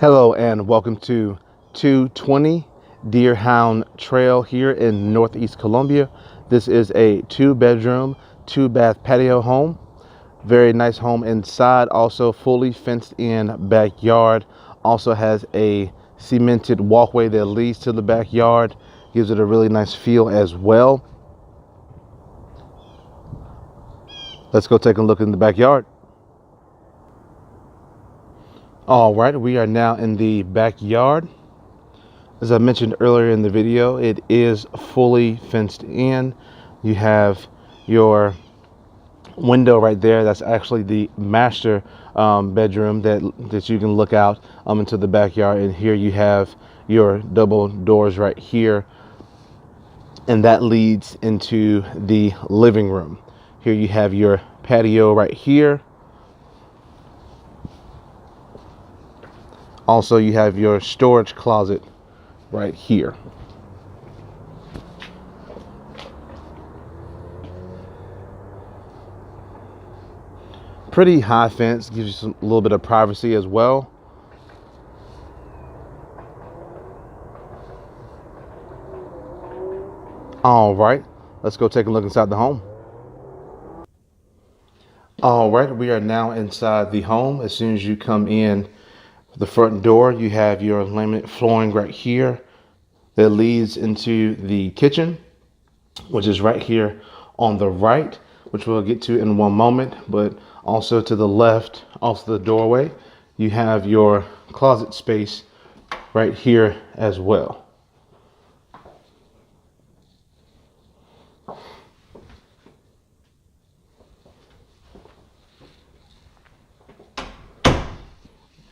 Hello and welcome to 220 Deer Hound Trail here in Northeast Columbia. This is a 2-bedroom, 2-bath patio home. Very nice home inside, also fully fenced in backyard. Also has a cemented walkway that leads to the backyard. Gives it a really nice feel as well. Let's go take a look in the backyard. All right, we are now in the backyard. As I mentioned earlier in the video, it is fully fenced in. You have your window right there. That's actually the master bedroom that you can look out into the backyard. And here you have your double doors right here. And that leads into the living room. Here you have your patio right here. Also, you have your storage closet right here. Pretty high fence, gives you a little bit of privacy as well. All right, let's go take a look inside the home. All right, we are now inside the home. As soon as you come in the front door, you have your laminate flooring right here that leads into the kitchen, which is right here on the right, which we'll get to in one moment. But also to the left, off the doorway, you have your closet space right here as well.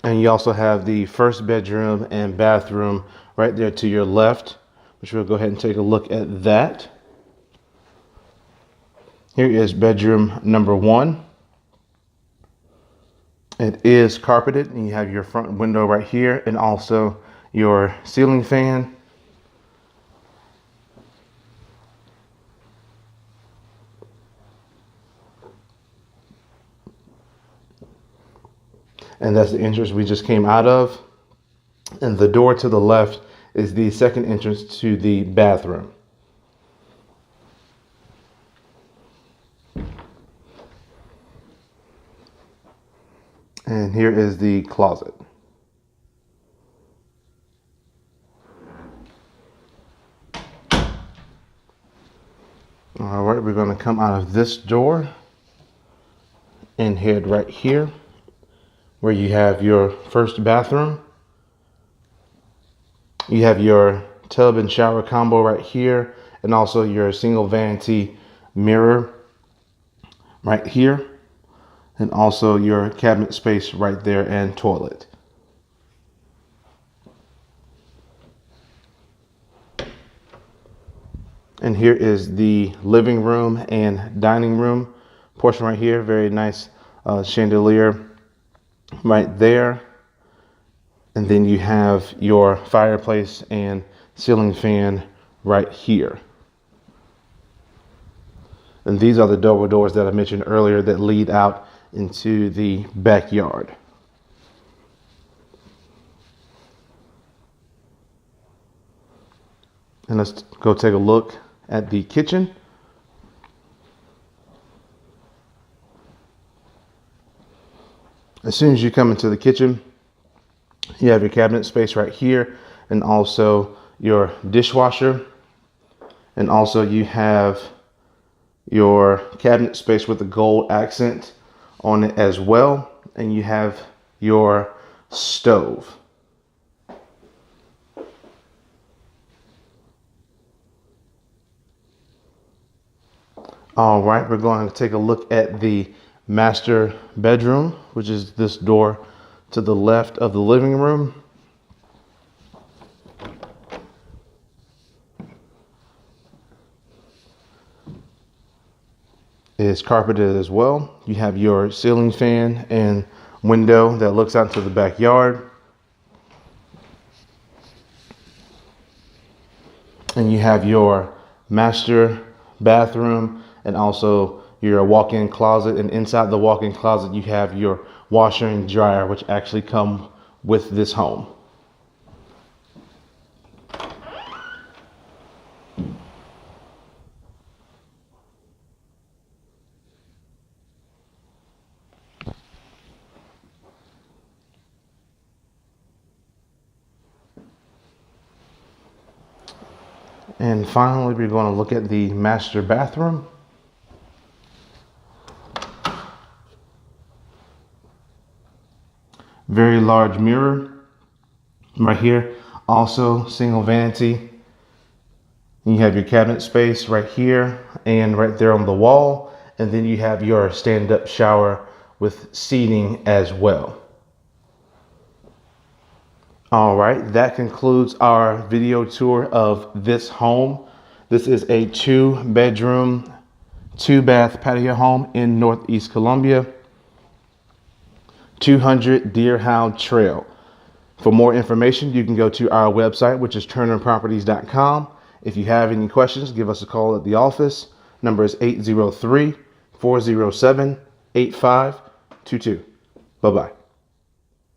And you also have the first bedroom and bathroom right there to your left, which we'll go ahead and take a look at that. Here is bedroom number 1. It is carpeted, and you have your front window right here and also your ceiling fan. And that's the entrance we just came out of. And the door to the left is the second entrance to the bathroom. And here is the closet. All right, we're going to come out of this door and head right here, where you have your first bathroom. You have your tub and shower combo right here, and also your single vanity mirror right here, and also your cabinet space right there and toilet. And here is the living room and dining room portion right here. Very nice chandelier right there. And then you have your fireplace and ceiling fan right here. And these are the double doors that I mentioned earlier that lead out into the backyard. And let's go take a look at the kitchen. As soon as you come into the kitchen, you have your cabinet space right here, and also your dishwasher. And also you have your cabinet space with the gold accent on it as well. And you have your stove. All right, we're going to take a look at the master bedroom, which is this door to the left of the living room. It is carpeted as well. You have your ceiling fan and window that looks out to the backyard. And you have your master bathroom and also your walk-in closet. And inside the walk-in closet, you have your washer and dryer, which actually come with this home. And finally, we're going to look at the master bathroom. Very large mirror right here. Also single vanity. You have your cabinet space right here and right there on the wall. And then you have your stand-up shower with seating as well. All right, that concludes our video tour of this home. This is a 2-bedroom, 2-bath patio home in Northeast Columbia, 200 Deer Hound Trail. For more information, you can go to our website, which is turnerproperties.com. If you have any questions, give us a call at the office. Number is 803-407-8522. Bye-bye.